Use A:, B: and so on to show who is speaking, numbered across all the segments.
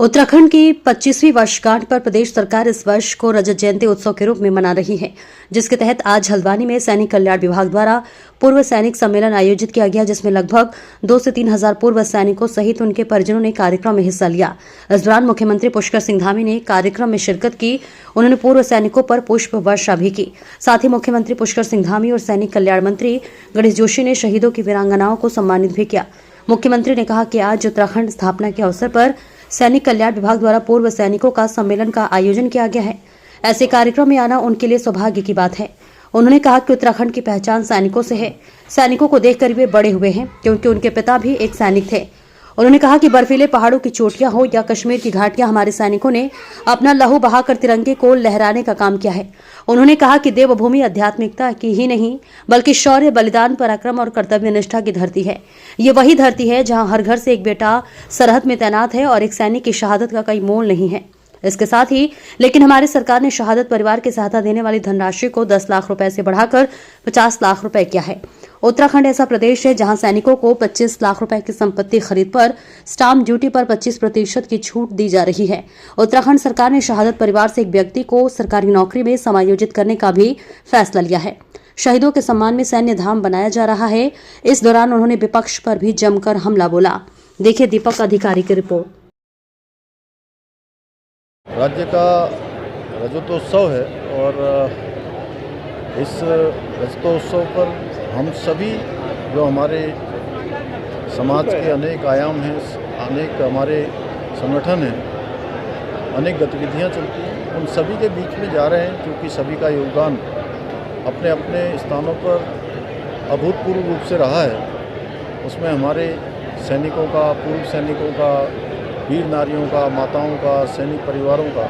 A: उत्तराखंड की 25वीं वर्षगांठ पर प्रदेश सरकार इस वर्ष को रजत जयंती उत्सव के रूप में मना रही है, जिसके तहत आज हल्द्वानी में सैनिक कल्याण विभाग द्वारा पूर्व सैनिक सम्मेलन आयोजित किया गया, जिसमें लगभग 2 से 3 हजार पूर्व सैनिकों सहित उनके परिजनों ने कार्यक्रम में हिस्सा लिया। इस दौरान मुख्यमंत्री पुष्कर सिंह धामी ने कार्यक्रम में शिरकत की। उन्होंने पूर्व सैनिकों पर पुष्प वर्षा भी की। साथ ही मुख्यमंत्री पुष्कर सिंह धामी और सैनिक कल्याण मंत्री गणेश जोशी ने शहीदों की वीरांगनाओं को सम्मानित भी किया। मुख्यमंत्री ने कहा कि आज उत्तराखंड स्थापना के अवसर पर सैनिक कल्याण विभाग द्वारा पूर्व सैनिकों का सम्मेलन का आयोजन किया गया है। ऐसे कार्यक्रम में आना उनके लिए सौभाग्य की बात है। उन्होंने कहा कि उत्तराखंड की पहचान सैनिकों से है। सैनिकों को देखकर वे बड़े हुए हैं, क्योंकि उनके पिता भी एक सैनिक थे। उन्होंने कहा कि बर्फीले पहाड़ों की चोटियां हो या कश्मीर की घाटियां, हमारे सैनिकों ने अपना लहू बहाकर तिरंगे को लहराने का काम किया है। उन्होंने कहा कि देवभूमि आध्यात्मिकता की ही नहीं, बल्कि शौर्य, बलिदान, पराक्रम और कर्तव्य निष्ठा की धरती है। ये वही धरती है जहां हर घर से एक बेटा सरहद में तैनात है और एक सैनिक की शहादत का कोई मोल नहीं है। इसके साथ ही लेकिन हमारी सरकार ने शहादत परिवार की सहायता देने वाली धनराशि को 10 लाख रुपए से बढ़ाकर 50 लाख रुपए किया है। उत्तराखंड ऐसा प्रदेश है जहां सैनिकों को 25 लाख रुपए की संपत्ति खरीद पर स्टाम्प ड्यूटी पर 25% की छूट दी जा रही है। उत्तराखंड सरकार ने शहादत परिवार से एक व्यक्ति को सरकारी नौकरी में समायोजित करने का भी फैसला लिया है। शहीदों के सम्मान में सैन्य धाम बनाया जा रहा है। इस दौरान उन्होंने विपक्ष पर भी जमकर हमला बोला। देखिए दीपक अधिकारी की रिपोर्ट।
B: राज्य का रजतोत्सव है और इस रजतोत्सव पर हम सभी जो हमारे समाज के अनेक आयाम हैं, अनेक हमारे संगठन हैं, अनेक गतिविधियां चलती हैं, उन सभी के बीच में जा रहे हैं, क्योंकि सभी का योगदान अपने अपने स्थानों पर अभूतपूर्व रूप से रहा है। उसमें हमारे सैनिकों का, पूर्व सैनिकों का, वीर नारियों का, माताओं का, सैनिक परिवारों का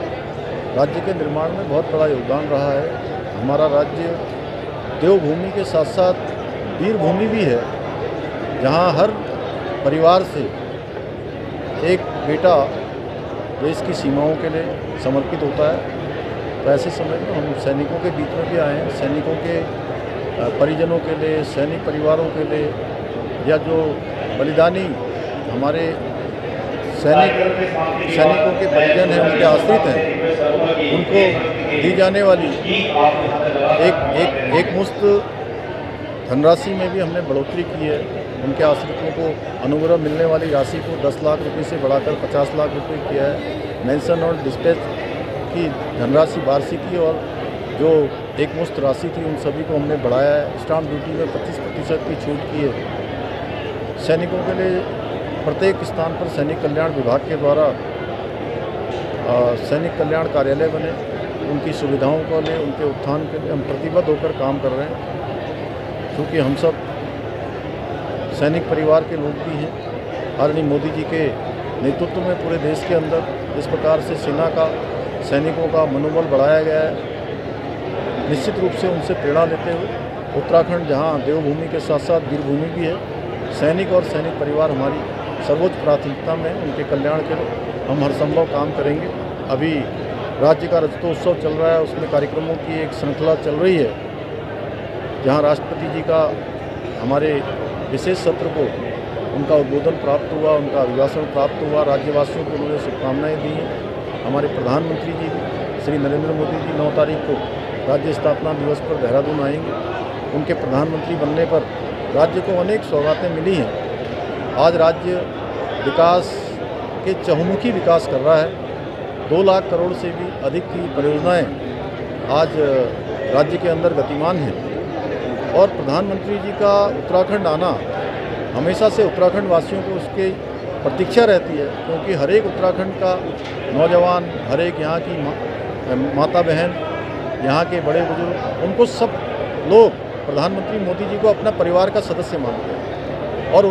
B: राज्य के निर्माण में बहुत बड़ा योगदान रहा है। हमारा राज्य देवभूमि के साथ साथ वीर भूमि भी है, जहां हर परिवार से एक बेटा देश की सीमाओं के लिए समर्पित होता है। तो ऐसे समय में हम सैनिकों के बीच में भी आए हैं। सैनिकों के परिजनों के लिए, सैनिक परिवारों के लिए, या जो बलिदानी हमारे सैनिकों के परिजन हैं, उनके आश्रित हैं, उनको दी जाने वाली एक मुश्त धनराशि में भी हमने बढ़ोतरी की है। उनके आश्रितों को अनुग्रह मिलने वाली राशि को 10 लाख रुपए से बढ़ाकर 50 लाख रुपए किया है। मेंशन और डिस्पैच की धनराशि वार्षिकी और जो एक मुश्त राशि थी, उन सभी को हमने बढ़ाया है। स्टाम्प ड्यूटी में 25% की छूट की है। सैनिकों के लिए प्रत्येक स्थान पर सैनिक कल्याण विभाग के द्वारा सैनिक कल्याण कार्यालय बने। उनकी सुविधाओं को लिए, उनके उत्थान के लिए हम प्रतिबद्ध होकर काम कर रहे हैं, क्योंकि हम सब सैनिक परिवार के लोग भी हैं। आदरणीय मोदी जी के नेतृत्व में पूरे देश के अंदर इस प्रकार से सेना का, सैनिकों का मनोबल बढ़ाया गया है। निश्चित रूप से उनसे प्रेरणा लेते हुए उत्तराखंड, जहाँ देवभूमि के साथ साथ वीरभूमि भी है, सैनिक और सैनिक परिवार हमारी सर्वोच्च प्राथमिकता में, उनके कल्याण के लिए हम हर संभव काम करेंगे। अभी राज्य का रजतोत्सव चल रहा है, उसमें कार्यक्रमों की एक श्रृंखला चल रही है, जहां राष्ट्रपति जी का हमारे विशेष सत्र को उनका उद्बोधन प्राप्त हुआ, उनका अभिभाषण प्राप्त हुआ। राज्यवासियों को उन्होंने शुभकामनाएँ दी हैं। हमारे प्रधानमंत्री जी श्री नरेंद्र मोदी जी 9 तारीख को राज्य स्थापना दिवस पर देहरादून आएंगे। उनके प्रधानमंत्री बनने पर राज्य को अनेक सौगातें मिली हैं। आज राज्य विकास के चहुमुखी विकास कर रहा है। 2 लाख करोड़ से भी अधिक की परियोजनाएं आज राज्य के अंदर गतिमान हैं। और प्रधानमंत्री जी का उत्तराखंड आना हमेशा से उत्तराखंड वासियों को उसकी प्रतीक्षा रहती है, क्योंकि हर एक उत्तराखंड का नौजवान, हर एक यहाँ की माता बहन, यहाँ के बड़े बुजुर्ग, उनको सब लोग प्रधानमंत्री मोदी जी को अपना परिवार का सदस्य मानते हैं। और